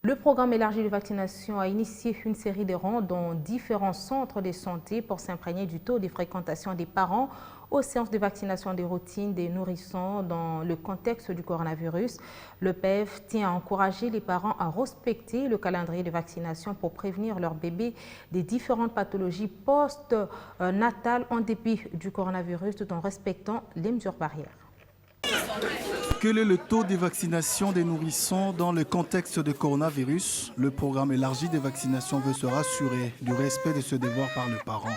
Le programme élargi de vaccination a initié une série de rondes dans différents centres de santé pour s'imprégner du taux de fréquentation des parents aux séances de vaccination de routine des nourrissons dans le contexte du coronavirus. Le PEV tient à encourager les parents à respecter le calendrier de vaccination pour prévenir leurs bébés des différentes pathologies post-natales en dépit du coronavirus tout en respectant les mesures barrières. Quel est le taux de vaccination des nourrissons dans le contexte de coronavirus? Le programme élargi de vaccination veut se rassurer du respect de ce devoir par le parent.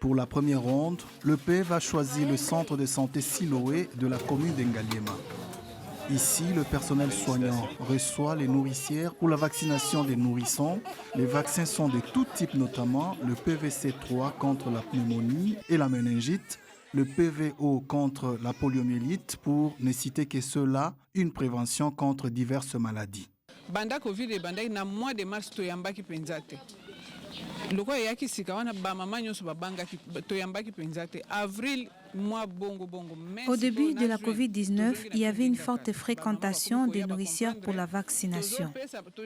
Pour la première ronde, le PEV a choisi le centre de santé Siloé de la commune d'Engaliema. Ici, le personnel soignant reçoit les nourricières pour la vaccination des nourrissons. Les vaccins sont de tout type, notamment le PVC3 contre la pneumonie et la méningite, le PVO contre la poliomyélite, pour ne citer que ceux-là, une prévention contre diverses maladies. Banda Covid et banda na mois de mars toyambaki penzate. Loko yaki sikawana ba mama nyoso babanga toyambaki penzate. Avril mois bongo bongo. Au début de la Covid-19, il y avait une forte fréquentation des nourricières pour la vaccination.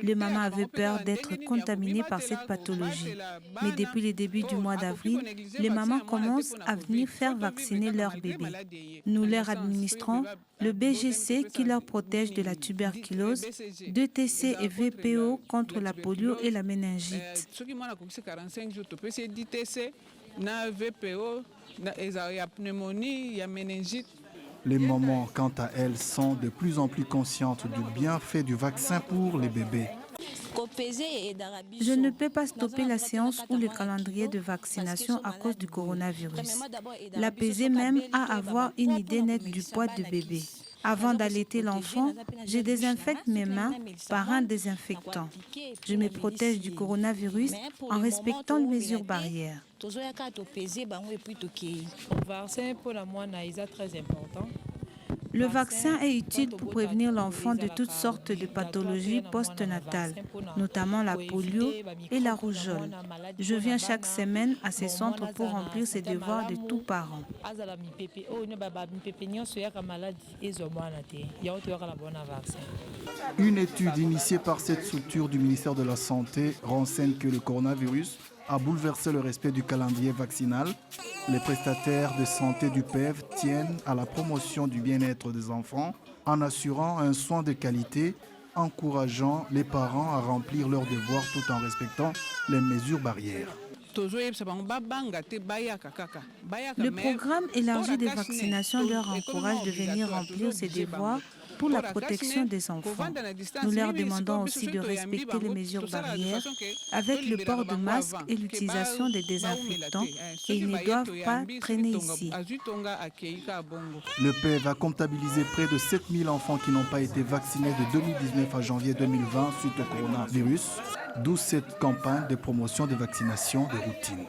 Les mamans avaient peur d'être contaminées par cette pathologie. Mais depuis le début du mois d'avril, les mamans commencent à venir faire vacciner leurs bébés. Nous leur administrons le BGC qui leur protège de la tuberculose, 2TC et VPO contre la polio et la méningite. Les mamans, quant à elles, sont de plus en plus conscientes du bienfait du vaccin pour les bébés. Je ne peux pas stopper la séance ou le calendrier de vaccination à cause du coronavirus. L'apaiser même à avoir une idée nette du poids du bébé. Avant d'allaiter l'enfant, je désinfecte mes mains par un désinfectant. Je me protège du coronavirus en respectant les mesures barrières. Le vaccin est utile pour prévenir l'enfant de toutes sortes de pathologies post-natales, notamment la polio et la rougeole. Je viens chaque semaine à ces centres pour remplir ces devoirs de tous parents. Une étude initiée par cette structure du ministère de la Santé renseigne que le coronavirus a bouleversé le respect du calendrier vaccinal. Les prestataires de santé du PEV tiennent à la promotion du bien-être des enfants en assurant un soin de qualité, encourageant les parents à remplir leurs devoirs tout en respectant les mesures barrières. Le programme élargi de vaccination leur encourage de venir remplir ces devoirs pour la protection des enfants. Nous leur demandons aussi de respecter les mesures barrières avec le port de masques et l'utilisation des désinfectants et ils ne doivent pas traîner ici. Le PEV a comptabilisé près de 7000 enfants qui n'ont pas été vaccinés de 2019 à janvier 2020 suite au coronavirus, d'où cette campagne de promotion de vaccination de routine.